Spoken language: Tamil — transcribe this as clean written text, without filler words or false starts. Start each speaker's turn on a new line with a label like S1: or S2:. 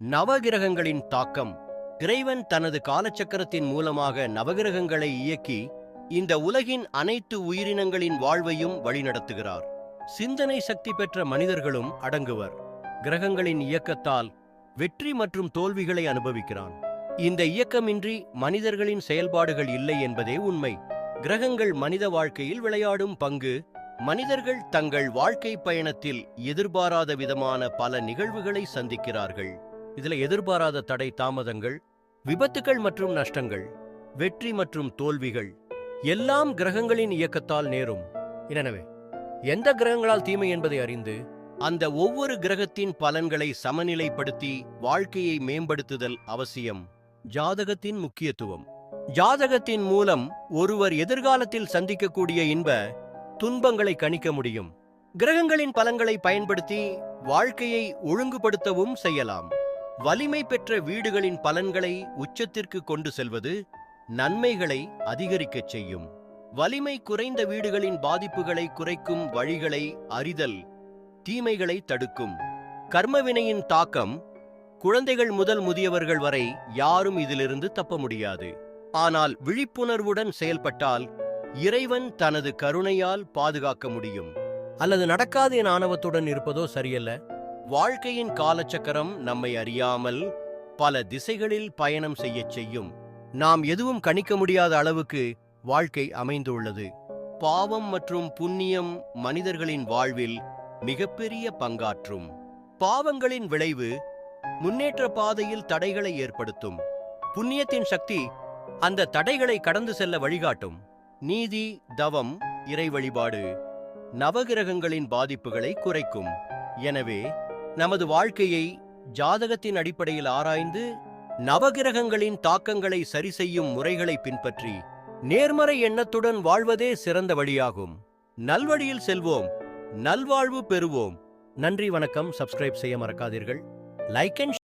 S1: நவகிரகங்களின் தாக்கம். இறைவன் தனது காலச்சக்கரத்தின் மூலமாக நவகிரகங்களை இயக்கி இந்த உலகின் அனைத்து உயிரினங்களின் வாழ்வையும் வழிநடத்துகிறார். சிந்தனை சக்தி பெற்ற மனிதர்களும் அடங்குவர். கிரகங்களின் இயக்கத்தால் வெற்றி மற்றும் தோல்விகளை அனுபவிக்கிறான். இந்த இயக்கமின்றி மனிதர்களின் செயல்பாடுகள் இல்லை என்பதே உண்மை. கிரகங்கள் மனித வாழ்க்கையில் விளையாடும் பங்கு. மனிதர்கள் தங்கள் வாழ்க்கை பயணத்தில் எதிர்பாராத விதமான பல நிகழ்வுகளை சந்திக்கிறார்கள். இதுல எதிர்பாராத தடை, தாமதங்கள், விபத்துகள் மற்றும் நஷ்டங்கள், வெற்றி மற்றும் தோல்விகள் எல்லாம் கிரகங்களின் இயக்கத்தால் நேரும். எனவே எந்த கிரகங்களால் தீமை என்பதை அறிந்து அந்த ஒவ்வொரு கிரகத்தின் பலன்களை சமநிலைப்படுத்தி வாழ்க்கையை மேம்படுத்துதல் அவசியம். ஜாதகத்தின் முக்கியத்துவம். ஜாதகத்தின் மூலம் ஒருவர் எதிர்காலத்தில் சந்திக்கக்கூடிய இன்ப துன்பங்களை கணிக்க முடியும். கிரகங்களின் பலன்களை பயன்படுத்தி வாழ்க்கையை ஒழுங்குபடுத்தவும் செய்யலாம். வலிமை பெற்ற வீடுகளின் பலன்களை உச்சத்திற்கு கொண்டு செல்வது நன்மைகளை அதிகரிக்கச் செய்யும். வலிமை குறைந்த வீடுகளின் பாதிப்புகளை குறைக்கும் வழிகளை அறிதல் தீமைகளை தடுக்கும். கர்மவினையின் தாக்கம். குழந்தைகள் முதல் முதியவர்கள் வரை யாரும் இதிலிருந்து தப்ப முடியாது. ஆனால் விழிப்புணர்வுடன் செயல்பட்டால் இறைவன் தனது கருணையால் பாதுகாக்க முடியும். அல்லது நடக்காத என ஆணவத்துடன் இருப்பதோ சரியல்ல. வாழ்க்கையின் காலச்சக்கரம் நம்மை அறியாமல் பல திசைகளில் பயணம் செய்யச் செய்யும். நாம் எதுவும் கணிக்க முடியாத அளவுக்கு வாழ்க்கை அமைந்துள்ளது. பாவம் மற்றும் புண்ணியம் மனிதர்களின் வாழ்வில் மிகப்பெரிய பங்காற்றும். பாவங்களின் விளைவு முன்னேற்ற பாதையில் தடைகளை ஏற்படுத்தும். புண்ணியத்தின் சக்தி அந்த தடைகளை கடந்து செல்ல வழிகாட்டும். நீதி, தவம், இறை வழிபாடு நவகிரகங்களின் பாதிப்புகளை குறைக்கும். எனவே நமது வாழ்க்கையை ஜாதகத்தின் அடிப்படையில் ஆராய்ந்து நவகிரகங்களின் தாக்கங்களை சரி செய்யும் முறைகளை பின்பற்றி நேர்மறை எண்ணத்துடன் வாழ்வதே சிறந்த வழியாகும். நல்வழியில் செல்வோம், நல்வாழ்வு பெறுவோம். நன்றி, வணக்கம். சப்ஸ்கிரைப் செய்ய மறக்காதீர்கள். Like and